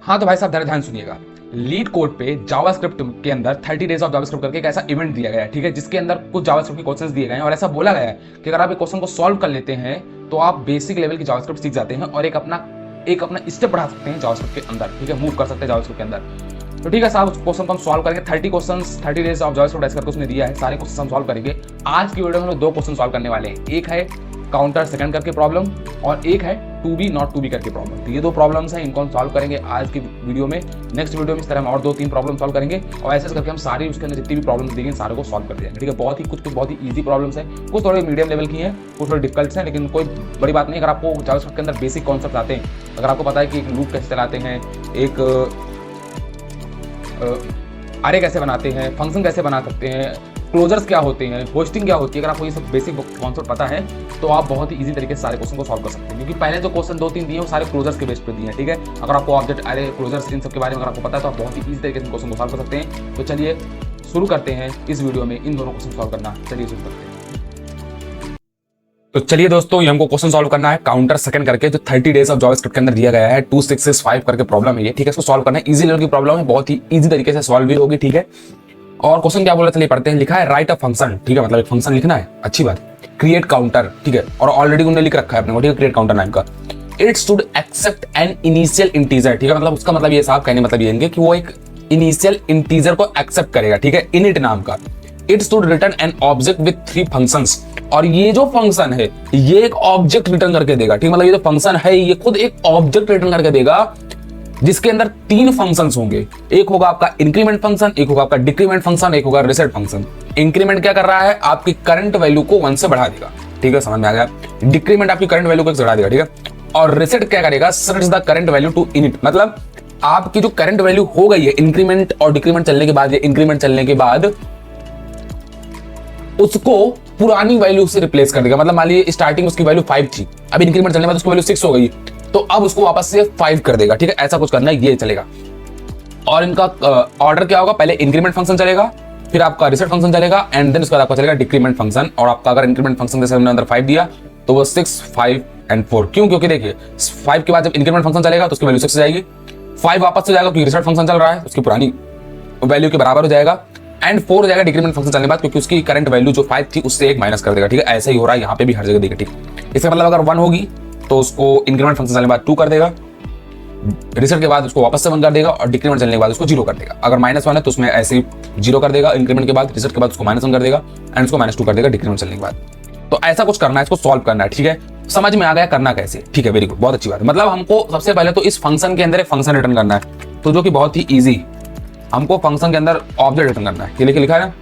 हाँ तो भाई साहब जरा ध्यान सुनिएगा। लीड कोड पे जावास्क्रिप्ट के अंदर 30 डेज ऑफ जावास्क्रिप्ट करके एक ऐसा इवेंट दिया गया है, ठीक है, जिसके अंदर कुछ जावास्क्रिप्ट के क्वेश्चंस दिए गए हैं और ऐसा बोला गया है कि अगर आप एक क्वेश्चन को सॉल्व कर लेते हैं तो आप बेसिक लेवल की जावास्क्रिप्ट सीख जाते हैं और एक अपना स्टेप बढ़ा सकते हैं जावास्क्रिप्ट के अंदर, ठीक है, मूव कर सकते हैं जावास्क्रिप्ट के अंदर। तो ठीक है साहब, उस क्वेश्चन को हम सॉल्व करेंगे। 30 क्वेश्चंस 30 डेज ऑफ जावास्क्रिप्ट ऐसे करके उसने दिया है, सारे क्वेश्चन हम सॉल्व करेंगे। आज की वीडियो में हम 2 क्वेश्चन सॉल्व करने वाले हैं, एक है काउंटर सेकंड करके प्रॉब्लम और एक है to be not to be करके प्रॉब्लम। तो ये 2 प्रॉब्लम्स हैं, इनको हम सॉल्व करेंगे आज की वीडियो में। नेक्स्ट वीडियो में इस तरह हम और 2-3 प्रॉब्लम सॉल्व करेंगे और ऐसे करके हम सारी उसके अंदर जितनी भी प्रॉब्लम्स देंगे सारे को सॉल्व कर देंगे, ठीक है। कुछ बहुत ही ईजी प्रॉब्लम्स हैं, कुछ थोड़े मीडियम लेवल की हैं, कुछ थोड़े डिफिकल्ट हैं, लेकिन कोई बड़ी बात नहीं। अगर आपको जावास्क्रिप्ट के अंदर बेसिक कॉन्सेप्ट आते हैं, अगर आपको पता है कि एक लूप कैसे चलाते हैं, एक अरे कैसे बनाते हैं, फंक्शन कैसे बना सकते हैं, क्लोजर्स क्या होते हैं, होस्टिंग क्या होती है, अगर आपको ये सब बेसिक कॉन्सेप्ट पता है तो आप बहुत ही इजी तरीके से सारे क्वेश्चन को सॉल्व कर सकते हैं। क्योंकि पहले जो क्वेश्चन 2-3 दिए हैं वो सारे क्लोजर्स के बेस पे दिए हैं, ठीक है। अगर आपको ऑब्जेक्ट अरे क्लोजर्स इन सब के बारे में अगर आपको पता है तो आप बहुत ही इजी तरीके से क्वेश्चन को सॉल्व कर सकते हैं। तो चलिए शुरू करते हैं इस वीडियो में इन दोनों क्वेश्चन सॉल्व करना। चलिए शुरू करते हैं। तो चलिए दोस्तों, ये हमको क्वेश्चन सॉल्व करना है काउंटर सेकंड करके, जो 30 डेज ऑफ जावास्क्रिप्ट के अंदर दिया गया है। 2665 करके प्रॉब्लम है ये, ठीक है। इसको सॉल्व करना है, इजी लेवल की प्रॉब्लम है, बहुत ही इजी तरीके से सॉल्व भी होगी, ठीक है। और क्वेश्चन क्या बोला, चलिए पढ़ते हैं। लिखा है राइट अ फंक्शन, ठीक है, मतलब एक फंक्शन लिखना है, अच्छी बात। क्रिएट काउंटर, ठीक है, और ऑलरेडी उन्होंने लिख रखा है अपने को, ठीक है, क्रिएट काउंटर नाम का। It should accept an initial integer, ठीक है, मतलब उसका मतलब ये साहब कहने मतलब ये कि वो एक इनिशियल इंटीजर को एक्सेप्ट करेगा, ठीक है, इनिट नाम का। It should return an object with 3 functions, और ये जो फंक्शन है ये एक ऑब्जेक्ट रिटर्न करके देगा, ठीक है, मतलब ये जो फंक्शन है ये खुद एक ऑब्जेक्ट रिटर्न करके देगा जिसके अंदर 3 फंक्शंस होंगे। एक होगा आपका इंक्रीमेंट फंक्शन, एक होगा आपका डिक्रीमेंट फंक्शन, एक होगा रिसेट फंक्शन। इंक्रीमेंट क्या कर रहा है, आपकी करंट वैल्यू को 1 से बढ़ा देगा, ठीक है, समझ में आ गया। डिक्रीमेंट आपकी करंट वैल्यू को 1 से बढ़ा देगा, ठीक है। और रिसेट क्या करेगा, sets the current value to init, मतलब आपकी जो करंट वैल्यू हो गई है इंक्रीमेंट और डिक्रीमेंट चलने के बाद, इंक्रीमेंट चलने के बाद उसको पुरानी वैल्यू से रिप्लेस कर देगा। मतलब मान लीजिए स्टार्टिंग उसकी वैल्यू 5 थी, अब इंक्रीमेंट चलने के बाद उसकी वैल्यू 6 हो गई, तो अब उसको वापस से 5 कर देगा, ठीक है, ऐसा कुछ करना है, ये चलेगा। और इनका ऑर्डर क्या होगा, पहले इंक्रीमेंट फंक्शन चलेगा, फिर आपका रिसेट फंक्शन चलेगा, एंड देन उसके बाद आपका चलेगा डिक्रीमेंट फंक्शन। और आपका अगर इंक्रीमेंट फंक्शन जैसे हमने अंदर 5 दिया तो वो 6, 5 एंड 4, क्यों, क्योंकि देखिए 5 के बाद जब इंक्रीमेंट फंक्शन चलेगा तो उसकी वैल्यू 6 हो जाएगी, 5 वापस हो जाएगा क्योंकि रिसेट फंक्शन चल रहा है, उसकी पुरानी वैल्यू के बराबर हो जाएगा, एंड 4 हो जाएगा डिक्रीमेंट फंक्शन चलने के बाद, क्योंकि उसकी करंट वैल्यू जो 5 थी उससे 1 माइनस कर देगा, ठीक है। ऐसा ही हो रहा है यहाँ पे भी हर जगह, देखिए, ठीक। इसका मतलब अगर 1 होगी तो उसको इंक्रीमेंट फंक्शन चलने के बाद 2 कर देगा, रिसेट के बाद उसको वापस से 1 कर देगा, और डिक्रीमेंट चलने के बाद उसको 0 कर देगा। अगर -1 है तो उसमें ऐसे ही 0 कर देगा इंक्रीमेंट के बाद, रिसेट के बाद उसको -1 कर देगा, एंड उसको -2 कर देगा डिक्रीमेंट चलने के बाद। तो ऐसा कुछ करना है, इसको सॉल्व करना है, ठीक है। समझ में आ गया करना कैसे, ठीक है, वेरी गुड, बहुत अच्छी बात है। मतलब हमको सबसे पहले तो इस फंक्शन के अंदर एक फंक्शन रिटर्न करना है, तो जो कि बहुत ही ईजी, हमको फंक्शन के अंदर ऑब्जेक्ट रिटर्न करना है। ये लिखा है ना,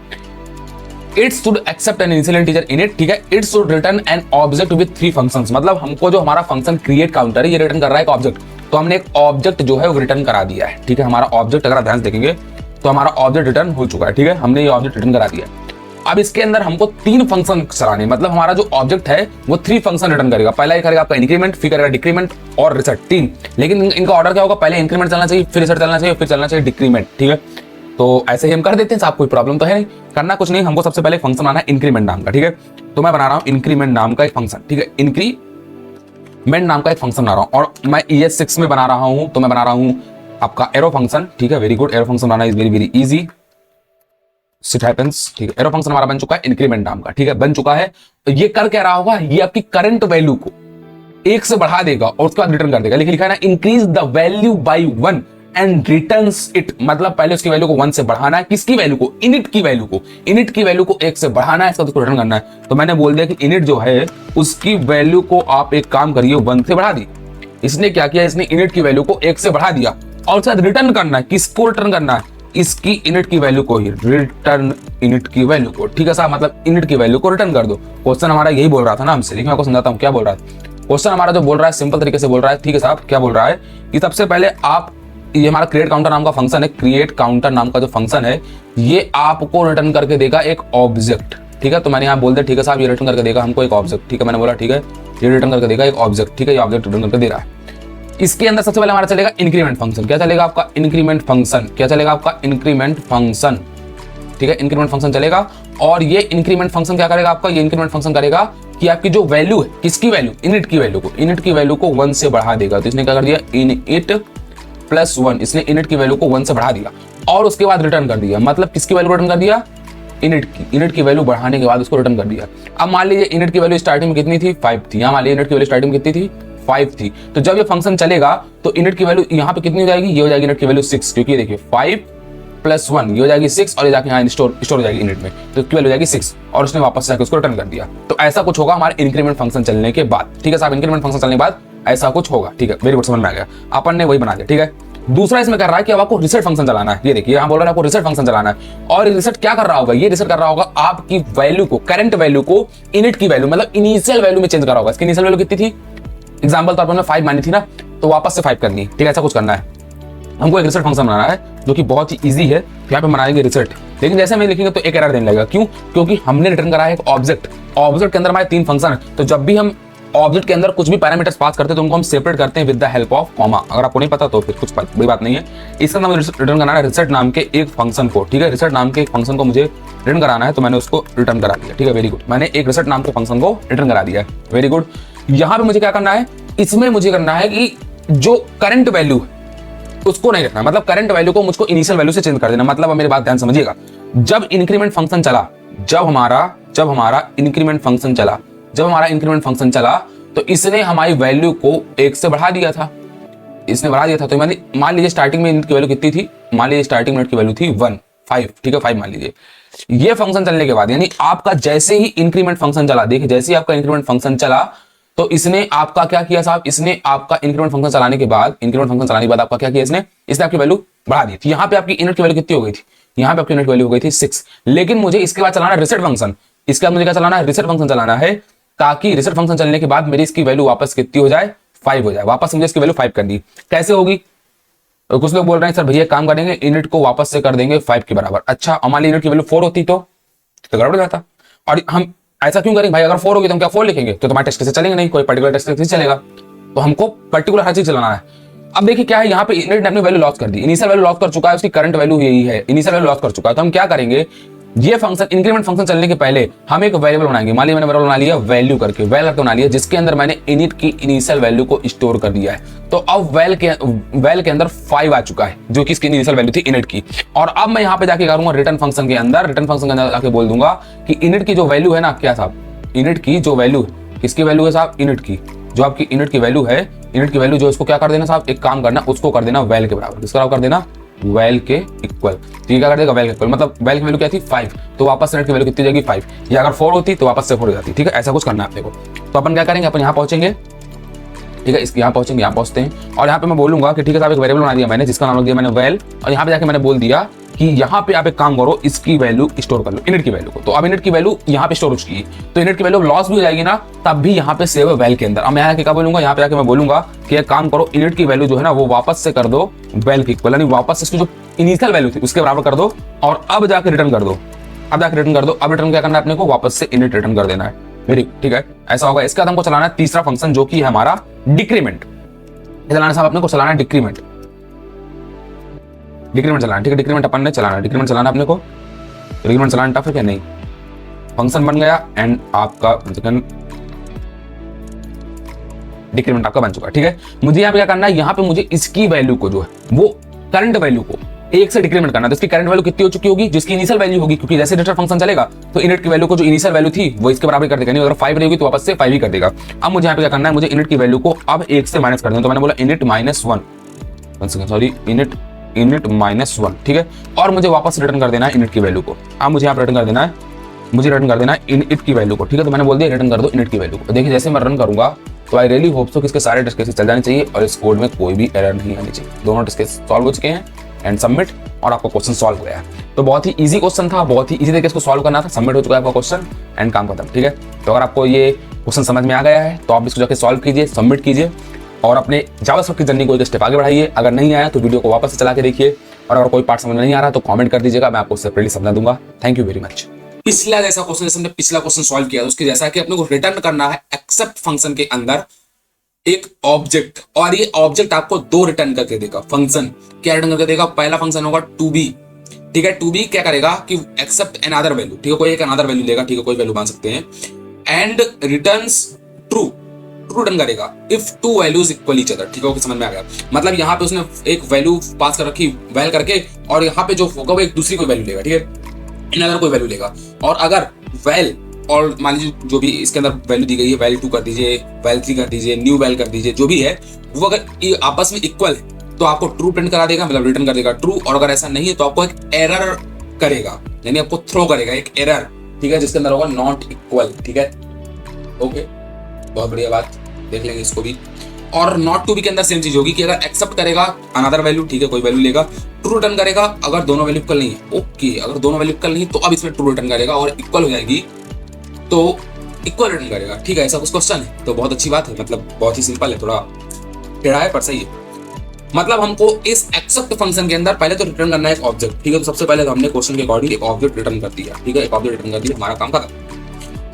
it should accept an initial integer in it, ठीक है। It should return an object with 3 functions, मतलब हमको जो हमारा फंक्शन क्रिएट काउंटर है ये रिटर्न कर रहा है एक ऑब्जेक्ट, तो हमने एक ऑब्जेक्ट जो है वो रिटर्न करा दिया है, ठीक है। हमारा ऑब्जेक्ट अगर आप ध्यान से देखेंगे तो हमारा ऑब्जेक्ट रिटर्न हो चुका है, ठीक है, हमने ये ऑब्जेक्ट रिटर्न करा दिया है। अब इसके अंदर हमको 3 फंक्शन चलाने, मतलब हमारा जो ऑब्जेक्ट है वो 3 फंक्शन रिटर्न करेगा। पहला ये करेगा आपका इंक्रीमेंट, फिर करेगा डिक्रीमेंट और रिसेट, 3। लेकिन इनका ऑर्डर क्या होगा, पहले इंक्रीमेंट चलना चाहिए, फिर रिसेट चलना चाहिए, फिर चलना चाहिए डिक्रीमेंट, ठीक है। तो ऐसे ही हम कर देते हैं साहब, कोई प्रॉब्लम तो है नहीं, करना कुछ नहीं। हमको सबसे पहले फंक्शन आना है इंक्रीमेंट नाम का, ठीक है। तो मैं बना रहा हूं इंक्रीमेंट नाम का एक फंक्शन, ठीक है, इंक्रीमेंट नाम का एक फंक्शन बना रहा हूं, और मैं ES6 में बना रहा हूं, तो मैं बना रहा हूं आपका एरो फंक्शन, ठीक है, very good. Arrow function banana is very very easy, shit happens, ठीक है। एरो फंक्शन हमारा बन चुका है इंक्रीमेंट नाम का, ठीक है, बन चुका है। तो ये कर क्या रहा होगा, ये आपकी करंट वैल्यू को 1 से बढ़ा देगा और उसके बाद रिटर्न कर देगा। लिखा है ना, increase the value by 1 and returns it, मतलब पहले उसकी वैल्यू को 1 से बढ़ाना है, किसकी वैल्यू को, इनिट की वैल्यू को, इनिट की वैल्यू को 1 से बढ़ाना है, इसका उसको रिटर्न करना है। तो मैंने बोल दिया कि इनिट जो है उसकी वैल्यू को आप एक काम करिए 1 से बढ़ा दी। इसने क्या किया, इसने इनिट की वैल्यू को 1 से बढ़ा दिया और उसके बाद रिटर्न करना है, किसको रिटर्न करना है, इसकी इनिट की वैल्यू को ही, रिटर्न इनिट की वैल्यू को, ठीक है साहब, मतलब इनिट की वैल्यू को रिटर्न कर दो। क्वेश्चन हमारा यही बोल रहा था ना हमसे, देखिए मैं आपको समझाता हूँ क्या बोल रहा है। क्वेश्चन हमारा जो बोल रहा है सिंपल तरीके से बोल रहा है, ठीक है साहब, क्या बोल रहा है कि सबसे पहले आप, ये हमारा क्रिएट काउंटर नाम का फंक्शन है, क्रिएट काउंटर नाम का जो फंक्शन है ये आपको रिटर्न करके देगा एक ऑब्जेक्ट, ठीक है। तो मैंने यहाँ बोल दिया, ठीक है साहब, ये रिटर्न करके देगा हमको एक ऑब्जेक्ट, ठीक है, मैंने बोला ठीक है, ये रिटर्न करके देगा एक ऑब्जेक्ट, ठीक है, ये ऑब्जेक्ट रिटर्न करके दे रहा है। इसके अंदर सबसे पहले हमारा चलेगा इंक्रीमेंट फंक्शन। क्या चलेगा आपका इंक्रीमेंट फंक्शन, क्या चलेगा आपका इंक्रीमेंट फंक्शन, ठीक है, इंक्रीमेंट फंक्शन चलेगा। और ये इंक्रीमेंट फंक्शन क्या करेगा आपका, ये इंक्रीमेंट फंक्शन करेगा कि आपकी जो वैल्यू है, किसकी वैल्यू, इनिट की वैल्यू को 1 से बढ़ा देगा। तो इसने क्या कर दिया, इन इट प्लस 1, इसने इनिट की वैल्यू को 1 से बढ़ा दिया और उसके बाद रिटर्न कर दिया। मतलब किसकी वैल्यू रिटर्न कर दिया? इनिट की वैल्यू बढ़ाने के बाद उसको रिटर्न कर दिया। अब मान लीजिए इनिट की वैल्यू स्टार्टिंग में कितनी थी? 5 थी। यहाँ मान लीजिए इनिट की वैल्यू स्टार्टिंग में कितनी थी? 5 थी। तो जब ये फंक्शन चलेगा तो इनिट की वैल्यू यहाँ पे कितनी हो जाएगी? ये हो जाएगी इनिट की वैल्यू 6, क्योंकि देखिए 5 प्लस 1 ये हो जाएगी 6 और ये जाके यहाँ स्टोर हो जाएगी इनिट में, तो इसकी वैल्यू हो जाएगी 6 और उसने वापस जाकर उसको रिटर्न कर दिया। तो ऐसा कुछ होगा हमारे इंक्रीमेंट फंक्शन चलने के बाद। ठीक है साहब, इंक्रीमेंट फंक्शन चलने के बाद ऐसा कुछ होगा। ठीक है, वेरी गुड, समझ में आ गया। अपन ने वही बना दिया। ठीक है, दूसरा इसमें कर रहा है कि अब आपको रिसेट फंक्शन चलाना है। ये देखिए यहाँ बोल रहा है आपको रिसेट फंक्शन चलाना है और रिसेट क्या कर रहा होगा? ये रिसेट कर रहा होगा आपकी वैल्यू को, करंट वैल्यू को इनिट की वैल्यू मतलब इनिशियल वैल्यू में चेंज कर रहा होगा। इसकी इनिशियल वैल्यू कितनी थी? एग्जांपल तौर पर 5 मानी थी ना, तो वापस से 5 करनी है। ठीक है, ऐसा कुछ करना है। हमको एक रिसेट फंक्शन बनाना है जो कि बहुत ही इजी है। यहाँ पे बनाएंगे रिसेट, लेकिन जैसे मैं लिखेंगे तो एक एरर देने लगेगा। क्यों? क्योंकि हमने रिटर्न करा है एक ऑब्जेक्ट। ऑब्जेक्ट के अंदर हमारे 3 फंक्शन है, तो जब भी हम ऑब्जेक्ट के अंदर कुछ भी पैरामीटर्स पास करते हैं तो उनको हम सेपरेट करते हैं with the help of comma. अगर आपको नहीं पता तो फिर कुछ बड़ी बात नहीं है। इसका नाम रिटर्न कराना है रिसेट नाम के एक फंक्शन को। ठीक है, रिसेट नाम के एक फंक्शन को मुझे रिटर्न कराना है, तो मैंने उसको रिटर्न करा दिया। ठीक है, वेरी गुड, मैंने एक रिसेट नाम के फंक्शन को रिटर्न करा दिया है। Very good. यहाँ पे मुझे क्या करना है? इसमें मुझे करना है कि जो करंट वैल्यू है उसको नहीं रखना, मतलब करंट वैल्यू को मुझको इनिशियल वैल्यू से चेंज कर देना। मतलब मेरी बात ध्यान समझिएगा, जब इंक्रीमेंट फंक्शन चला, जब हमारा इंक्रीमेंट फंक्शन चला तो इसने हमारी वैल्यू को 1 से बढ़ा दिया था। इसने बढ़ा दिया था, तो मैंने मान लीजिए स्टार्टिंग में इनकी वैल्यू कितनी थी? मान लीजिए स्टार्टिंग में इनकी वैल्यू थी 1, 5। ठीक है, 5 मान लीजिए। ये फंक्शन चलने के बाद यानी आपका जैसे ही इंक्रीमेंट फंक्शन चला, देखिए जैसे ही आपका इंक्रीमेंट फंक्शन चला तो इसने आपका क्या किया साहब? इसने आपका इंक्रीमेंट फंक्शन चलाने के बाद आपका क्या किया? इसने आपकी वैल्यू बढ़ा दी थी। यहाँ पे आपकी यूनिट की वैल्यू कितनी हो गई थी? यहाँ पे आपकी यूनिट वैल्यू हो गई थी 6। लेकिन मुझे इसके बाद चलाना है रिसेट फंक्शन। इसके बाद मुझे क्या चलाना है? रिसेट फंक्शन चलाना है, ताकि रिसेट फंक्शन चलने के बाद मेरी इसकी वैल्यू वापस कितनी हो जाए? 5 हो जाए। वापस मुझे इसकी वैल्यू 5 कर दी। कैसे होगी? तो कुछ लोग बोल रहे हैं सर भैया काम करेंगे, यूनिट को वापस से कर देंगे 5 के बराबर। अच्छा, हमारी यूनिट की वैल्यू 4 होती तो गड़बड़ हो जाता। और हम ऐसा क्यों करेंगे भाई? अगर 4 होगी तो हम क्या 4 लिखेंगे? तो तुम्हारे टेस्ट कैसे चलेंगे? नहीं, कोई पर्टिकुलर टेस्ट कैसे चलेगा। तो हमको पर्टिकुलर हर चीज चलाना है। अब देखिए क्या है, यहाँ पे यूनिट ने अपनी वैल्यू लॉस कर दी, इनिशियल वैल्यू लॉस कर चुका है, उसकी करंट वैल्यू यही है, इनिशियल वैल्यू लॉस कर चुका है। तो हम क्या करेंगे? ये फंक्शन इंक्रीमेंट फंक्शन चलने के पहले हम एक वेरिएबल बनाएंगे। मान लीजिए मैंने वेरिएबल बना लिया वैल्यू करके बना लिया, जिसके अंदर मैंने इनिट की इनिशियल वैल्यू को स्टोर कर दिया है। तो अब वेल के अंदर 5 आ चुका है, जो कि इसकी इनिशियल वैल्यू थी इनिट की। और अब मैं यहाँ पे जाके करूंगा रिटर्न फंक्शन के अंदर जाके बोल दूंगा कि इनिट की जो वैल्यू है ना, क्या साहब, इनिट की जो वैल्यू, किसकी वैल्यू है साहब? इनिट की। जो आपकी इनिट की वैल्यू है, इनिट की वैल्यू जो इसको क्या कर देना साहब? एक काम करना, उसको कर देना वेल के बराबर। किसका कर देना? वेल के इक्वल। तो ये क्या कर देगा? वेल के इक्वल। मतलब वेल की वैल्यू क्या थी? 5। तो वापस इनिट की वैल्यू कितनी जाएगी? 5। या अगर 4 होती तो वापस से 4 हो जाती। ठीक है, ऐसा कुछ करना है आपको। तो अपन क्या करेंगे? अपन यहाँ पहुंचेंगे। ठीक है, इसके यहाँ पहुंचेंगे, यहाँ पहुंचते हैं और यहाँ पे मैं बोलूंगा कि ठीक है साहब, एक वेरिएबल बना दिया मैंने, जिसका नाम रख दिया मैंने वेल। और यहाँ पे जाके मैंने बोल दिया कि यहाँ पे आप एक काम करो, इसकी वैल्यू स्टोर कर लो, इनिट की वैल्यू को। तो अब इनिट की वैल्यू यहाँ पे स्टोर हो चुकी है, तो इनिट की वैल्यू लॉस भी हो जाएगी ना, तब भी यहाँ पे सेव है वेल के अंदर। अब मैं यहाँ क्या बोलूंगा? यहाँ पे जाके मैं बोलूंगा कि एक काम करो, इनिट की वैल्यू जो है ना वो वापस से कर दो वेल की इक्वल, यानी वापस इसकी जो इनिशियल वैल्यू थी उसके बराबर कर दो और अब जाके रिटर्न कर दो। अब रिटर्न क्या करना है अपने को? वापस से इनिट रिटर्न कर देना है। वेरी ठीक है, ऐसा होगा। इसके बाद हमको चलाना है तीसरा फंक्शन, जो कि है हमारा डिक्रीमेंट। चलाना साहब अपने को चलाना है डिक्रीमेंट चलाना। ठीक है, डिक्रीमेंट अपन ने चलाना है, डिक्रीमेंट चलाना अपने को। डिक्रीमेंट चलाना टफ है क्या? नहीं, फंक्शन बन गया एंड आपका डिक्रीमेंट आपका बन चुका। ठीक है, मुझे यहाँ पे क्या करना है? यहाँ पे मुझे इसकी वैल्यू को जो है वो करंट वैल्यू को 1 से डिक्रीमेंट करना है। तो इसकी करंट वैल्यू कितनी हो चुकी होगी? जिसकी इनिशियल वैल्यू होगी, क्योंकि जैसे रिटर्न फंक्शन चलेगा तो इनिट की वैल्यू को जो इनिशियल वैल्यू थी वो इसके बराबर कर देगा। नहीं, अगर 5 रहेगी तो वापस से 5 ही कर देगा। अब मुझे यहाँ पे क्या करना है? मुझे इनिट की वैल्यू को अब 1 से माइनस कर देना। तो मैंने बोला इनिट -1। ठीक है, और मुझे वापस रिटर्न कर देना है इनिट की वैल्यू को। अब मुझे यहाँ रिटर्न कर देना है, इनिट की वैल्यू को। ठीक है, तो मैंने बोल दिया रिटर्न कर दो इनिट की वैल्यू को। देखिए जैसे मैं रन करूंगा तो आई रियली होप सो कि इसके सारे टेस्ट केसेस चल जाने चाहिए और इस कोड में कोई भी एरर नहीं आनी चाहिए। दोनों टेस्ट केस सॉल्व हो चुके हैं एंड सबमिट, और आपका क्वेश्चन सॉल्व हो गया है। तो बहुत ही इजी क्वेश्चन था, बहुत ही इजी तरीके से इसको सॉल्व करना था। सबमिट हो चुका है आपका क्वेश्चन एंड काम खत्म। ठीक है, तो अगर आपको ये क्वेश्चन समझ में आ गया है तो आप इसको जाके सॉल्व कीजिए, सबमिट कीजिए और अपने जावास्क्रिप्ट की जर्नी को एक स्टेप आगे बढ़ाइए। अगर नहीं आया तो वीडियो को वापस से चला के देखिए, और अगर कोई पार्ट समझ में नहीं आ रहा तो कमेंट कर दीजिएगा, मैं आपको सेपरेटली समझा दूंगा। Thank you very much. पिछला जैसा क्वेश्चन, जैसे हमने पिछला क्वेश्चन सॉल्व किया उसके जैसा कि अपने को रिटर्न करना है एक्सेप्ट फंक्शन के अंदर एक ऑब्जेक्ट, और ये ऑब्जेक्ट आपको 2 रिटर्न करके देगा। फंक्शन क्या रिटर्न करके देगा? पहला फंक्शन होगा टू बी। ठीक है, टू बी क्या करेगा कि एक्सेप्ट अनदर वैल्यू। ठीक है, कोई एक अनदर वैल्यू देगा। ठीक है, कोई वैल्यू मान सकते हैं and returns true. True return करेगा if two values equal each other. ठीक है, समझ में आ गया। मतलब यहाँ पे उसने एक वैल्यू पास कर रखी वैल करके, और यहाँ पे जो होगा वो एक दूसरी कोई वैल्यू लेगा, ठीक है, इन अदर कोई वैल्यू लेगा। और अगर वैल और मान लीजिए जो भी इसके अंदर वैल्यू दी गई है, वैल 2 कर दीजिए, वैल 3 कर दीजिए, न्यू वैल कर दीजिए, जो भी है वो अगर ये आपस में इक्वल है तो आपको ट्रू प्रिंट करा देगा, मतलब रिटर्न कर देगा ट्रू। और अगर ऐसा नहीं है तो आपको एक एरर करेगा, यानी आपको थ्रो करेगा एक एरर, ठीक है, जिसके अंदर होगा नॉट इक्वल। ठीक है, ओके, बहुत बढ़िया बात, देख लेंगे इसको भी। और नॉट टू बी के अंदर सेम चीज होगी कि अगर एक्सेप्ट करेगा अनदर वैल्यू, ठीक है, कोई वैल्यू लेगा, ट्रू रिटर्न करेगा अगर दोनों वैल्यू इक्वल नहीं है। ओके, अगर दोनों वैल्यू इक्वल नहीं तो अब इसमें ट्रू रिटर्न करेगा, और इक्वल हो जाएगी तो इक्वल रिटर्न करेगा। ठीक है, ऐसा कुछ क्वेश्चन है तो बहुत अच्छी बात है, मतलब बहुत ही सिंपल है, थोड़ा टेढ़ा है पर सही है। मतलब हमको इस एक्सेप्ट फंक्शन के अंदर पहले तो रिटर्न करना है एक ऑब्जेक्ट। ठीक है, तो सबसे पहले तो हमने क्वेश्चन के अकॉर्डिंग एक ऑब्जेक्ट रिटर्न कर दिया। ठीक है, एक ऑब्जेक्ट रिटर्न कर दिया, हमारा काम खत्म।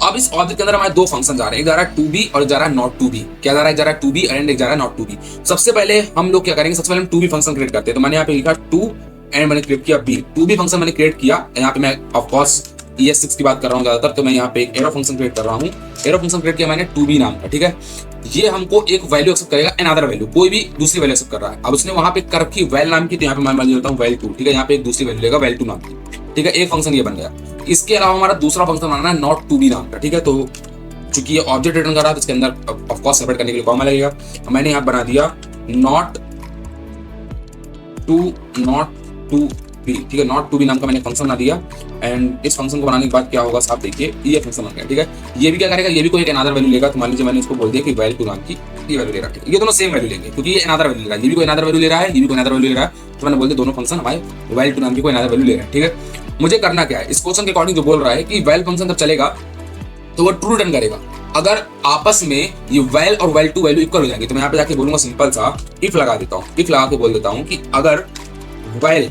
अब इस ऑब्जेक्ट के अंदर हमारे दो फंक्शन जा रहे हैं, एक जा रहा है टू बी और जा रहा है नॉट टू बी। क्या जा रहा है? जा रहा है टू बी एंड एक जा रहा है नॉट टू बी। सबसे पहले हम लोग क्या करेंगे, सबसे पहले हम टू बी फंक्शन क्रिएट करते हैं। तो मैंने यहाँ पे लिखा टू एंड मैंने क्रिएट किया बी। टू बी फंक्शन मैंने क्रिएट किया, यहाँ पे मैं ऑफकोर्स ES6 की बात कर रहा हूँ ज्यादातर, तो मैं यहाँ पे एक एरो फंक्शन क्रिएट कर रहा हूँ। एरो फंक्शन क्रिएट किया मैंने टू बी नाम का। ठीक है, ये हमको एक वैल्यू एक्सेप्ट करेगा, अनदर वैल्यू, कोई भी दूसरी वैल्यू एक्सेप्ट कर रहा है। अब उसने वहां पे कर रखी वैल नाम की, तो यहाँ पे मैं मान लेता हूँ वैल 2। ठीक है, यहाँ पे एक दूसरी वैल्यू लेगा वैल 2 नाम की। ठीक है, एक फंक्शन ये बन गया। इसके अलावा हमारा दूसरा फंक्शन बनाना है नॉट टू बी नाम का। ठीक है, तो चूंकि ये ऑब्जेक्ट रिटर्न कर रहा है तो इसके अंदर ऑफकोर्स सेपरेट करने के लिए कॉमा लगेगा। मैंने यहाँ बना दिया नॉट टू बी। ठीक है, नॉट टू बी नाम का मैंने फंक्शन बना दिया। एंड इस फंक्शन को बनाने के बाद क्या होगा साहब, देखिए ये फंक्शन बन गया। ठीक है, ये भी क्या करेगा, ये भी कोई एक अनदर वैल्यू लेगा। तो मान लीजिए मैंने इसको बोल दिया कि वैल 2 नाम की ये वैल्यू ले रहा है। ये दोनों सेम वैल्यू लेंगे क्योंकि ये अनदर वैल्यू ले रहा है, ये भी कोई अनदर वैल्यू ले रहा है, ये भी कोई अनदर वैल्यू ले रहा है। तो मैंने बोल दिया दोनों फंक्शन हमारे वैल 2 नाम की कोई अनदर वैल्यू ले रहा है। ठीक है, मुझे करना क्या है, इस क्वेश्चन के अकॉर्डिंग जो बोल रहा है कि वैल फंक्शन जब चलेगा तो वो ट्रू रिटर्न करेगा अगर आपस में ये वैल और वैल 2 वैल्यू इक्वल हो जाएंगे। तो मैं यहाँ पे जाके बोलूंगा सिंपल सा इफ लगा देता हूँ, इफ लगा के बोल देता हूँ कि अगर वैल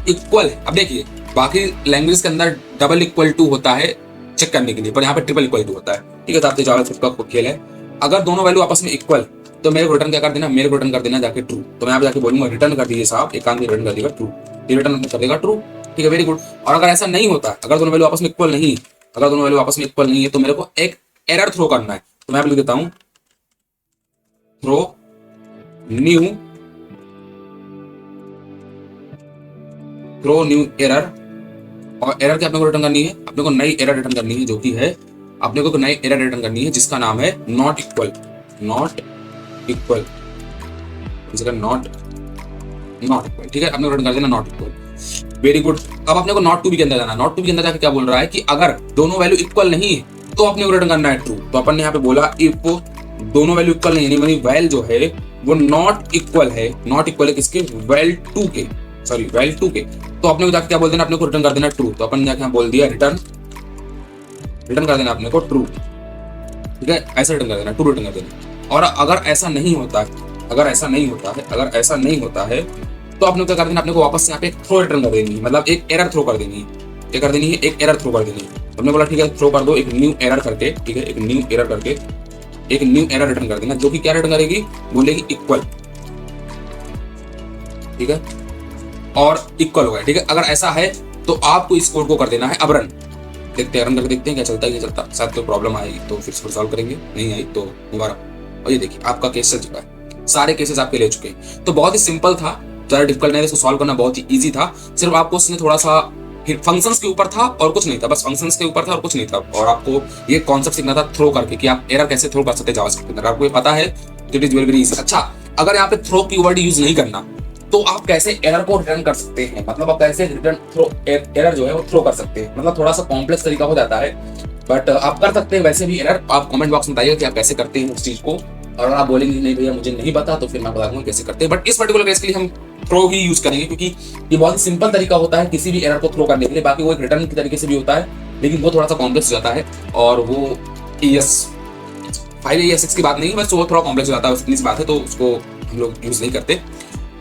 इक्वल है। अब देखिए बाकी लैंग्वेज के अंदर डबल इक्वल टू होता है चेक करने के लिए, पर यहाँ पे ट्रिपल इक्वल टू होता है। ठीक है, तो आपसे ज्यादा सबका खेल है। अगर दोनों वैल्यू आपस में इक्वल तो मेरे को रिटर्न क्या कर देना, मेरे को रिटर्न कर देना जाके ट्रू। तो मैं यहाँ पे जाके बोलूंगा रिटर्न कर दीजिए साहब, एक काम रिटर्न कर देगा ट्रू, ये रिटर्न कर देगा ट्रू। ठीक है, वेरी गुड। और अगर ऐसा नहीं होता, अगर दोनों वैल्यू आपस में इक्वल नहीं, अगर दोनों वैल्यू आपस में इक्वल नहीं है तो मेरे को एक एरर थ्रो करना है। तो मैं लिख देता हूं थ्रो न्यू एरर। और एरर क्या अपने को रिटर्न करनी है, अपने को नई एरर रिटर्न करनी है, जो कि है अपने को नई एरर रिटर्न करनी है जिसका नाम है नॉट इक्वल। Not equal. ठीक है, अपने को रिटर्न कर देना नॉट इक्वल। Very good. अब अपने को नॉट टू बी के अंदर जाना। नॉट टू बी के अंदर जाके क्या बोल रहा है कि अगर दोनों वैल्यू इक्वल नहीं है तो अपने को रिटर्न करना है ट्रू। तो अपन ने यहाँ पे बोला इफ दोनों वैल्यू इक्वल नहीं है, यानी वैल जो है वो नॉट इक्वल है। नॉट इक्वल है किसके, वैल 2 के, सॉरी वैल 2 के। तो अपने को जाके क्या बोल देना, अपने को रिटर्न कर देना ट्रू। तो अपन ने जाके बोल दिया रिटर्न कर देना अपने को ट्रू। ठीक है, ऐसा रिटर्न कर देना, ट्रू रिटर्न कर देना। और अगर ऐसा नहीं होता है तो आपने क्या कर देना, अपने को वापस यहाँ पे एक थ्रो रिटर्न कर देनी है, मतलब एक एरर थ्रो कर देनी है। क्या कर देनी है, एक एरर थ्रो कर देनी है। हमने बोला ठीक है थ्रो कर दो एक न्यू एरर करके। ठीक है, एक न्यू एरर रिटर्न कर देना, जो कि क्या रिटर्न करेगी, बोलेगी इक्वल। ठीक है, और इक्वल हो गया। ठीक है, अगर ऐसा है तो आपको इस कोड को कर देना है अब रन। देखते हैं, रन करके देखते हैं क्या चलता है, क्या चलता। शायद कोई प्रॉब्लम आएगी तो फिर से सॉल्व करेंगे, नहीं आई तो दोबारा। और ये देखिए आपका केस चल चुका है, सारे केसेस आपके ले चुके हैं। तो बहुत ही सिंपल था, ज्यादा डिफिकल्ट नहीं था, इसको सॉल्व करना बहुत ही ईजी था। सिर्फ आपको उसने थोड़ा सा फंक्शंस के ऊपर था और कुछ नहीं था, बस फंक्शंस के ऊपर था और कुछ नहीं था। और आपको ये कॉन्सेप्ट सीखना था थ्रो करके कि आप एरर कैसे थ्रो कर सकते हैं जावास्क्रिप्ट के अंदर। आपको ये पता है तो इट इज वेरी इजी। अच्छा, अगर यहाँ पे थ्रो कीवर्ड यूज नहीं करना तो आप कैसे एरर को रिटर्न कर सकते हैं, मतलब आप कैसे रिटर्न थ्रो एरर जो है वो थ्रो कर सकते हैं। मतलब थोड़ा सा कॉम्प्लेक्स तरीका हो जाता है, बट आप कर सकते हैं वैसे भी एरर। आप कमेंट बॉक्स में बताइए कि आप कैसे करते हैं उस चीज को। और आप बोलेंगे नहीं भैया मुझे नहीं पता, तो फिर मैं बता दूंगा कैसे करते हैं। बट इस पर्टिकुलर केस के लिए हम थ्रो ही यूज करेंगे क्योंकि ये बहुत ही सिंपल तरीका होता है किसी भी एरर को थ्रो करने के लिए। बाकी वो एक रिटर्न की तरीके से भी होता है, लेकिन वो थोड़ा सा कॉम्प्लेक्स हो जाता है। और वो ES5 या ES6 की बात नहीं, बस वो थोड़ा कॉम्प्लेक्स हो जाता है, उतनी सी बात है, तो उसको हम लोग यूज नहीं करते।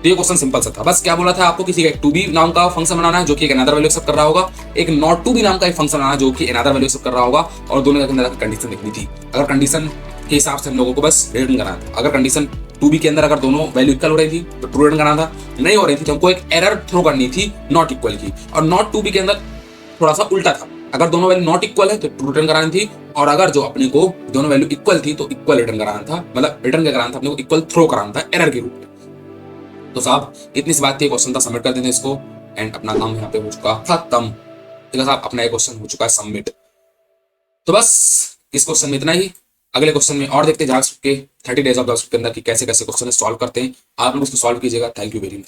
तो ये क्वेश्चन सिंपल सा था। बस क्या बोला था आपको, किसी का एक टू बी नाम का फंक्शन बनाना है जो कि एक अनदर वैल्यू एक्सेप्ट कर रहा होगा, एक नॉट टू बी नाम का एक फंक्शन बनाना जो कि अनदर वैल्यू एक्सेप्ट कर रहा होगा, और दोनों के अंदर कंडीशन लिखनी थी। अगर कंडीशन के हिसाब से हम लोगों को बस रिटर्न करना था। अगर कंडीशन टू बी के अंदर अगर दोनों वैल्यू इक्वल हो रही थी तो ट्रू रिटर्न करना था, नहीं हो रही थी तो हमको एक एरर थ्रो करनी थी नॉट इक्वल की। और नॉट टू बी के अंदर थोड़ा सा उल्टा था, अगर दोनों वैल्यू नॉट इक्वल है तो ट्रू रिटर्न करानी थी, और अगर जो अपने को दोनों वैल्यू इक्वल थी तो इक्वल रिटर्न कराना था, मतलब रिटर्न क्या कराना था अपने को, इक्वल थ्रो कराना था एरर के रूप में। तो साहब इतनी सी बात थी, क्वेश्चन था, सबमिट कर देते इसको, एंड अपना काम यहाँ पे हो चुका खत्म। ठीक है साहब, अपना एक क्वेश्चन हो चुका है सबमिट। तो बस इस क्वेश्चन में इतना ही। अगले क्वेश्चन में और देखते हैं जावास्क्रिप्ट के 30 डेज ऑफ जावास्क्रिप्ट के अंदर कि कैसे कैसे क्वेश्चन सॉल्व करते हैं। आप लोग उसको सॉल्व कीजिएगा। Thank you very much.